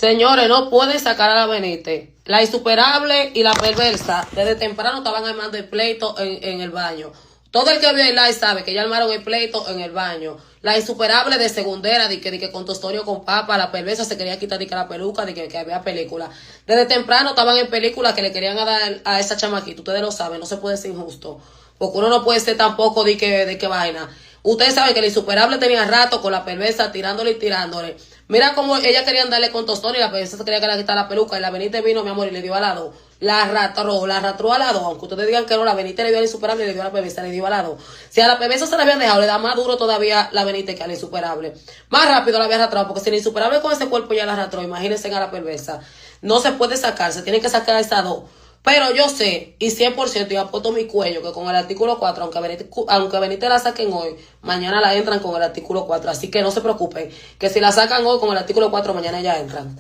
Señores, no pueden sacar a la Benítez. La insuperable y la perversa desde temprano estaban armando el pleito en el baño. Todo el que vio el live sabe que ya armaron el pleito en el baño. La insuperable de segundera, de que con tostorio con papa, la perversa se quería quitar de que la peluca, de que había película. Desde temprano estaban en película que le querían dar a esa chamaquita. Ustedes lo saben, no se puede ser injusto. Porque uno no puede ser tampoco de que vaina. Ustedes saben que la insuperable tenía rato con la perversa tirándole y tirándole. Mira cómo ella querían darle con tostón y la perversa se quería que le quitara la peluca. Y la Benítez vino, mi amor, y le dio al lado. La arrastró al lado. Aunque ustedes digan que no, la Benítez le dio a la insuperable y le dio a la perversa, le dio al lado. Si a la perversa se la habían dejado, le da más duro todavía la Benítez que a la insuperable. Más rápido la había arrastrado, porque si la insuperable con ese cuerpo ya la arrastró, imagínense a la perversa. No se puede sacar, se tiene que sacar a esas dos. Pero yo sé, y 100%, y apuesto mi cuello, que con el artículo 4, aunque Benítez la saquen hoy, mañana la entran con el artículo 4. Así que no se preocupen, que si la sacan hoy con el artículo 4, mañana ya entran.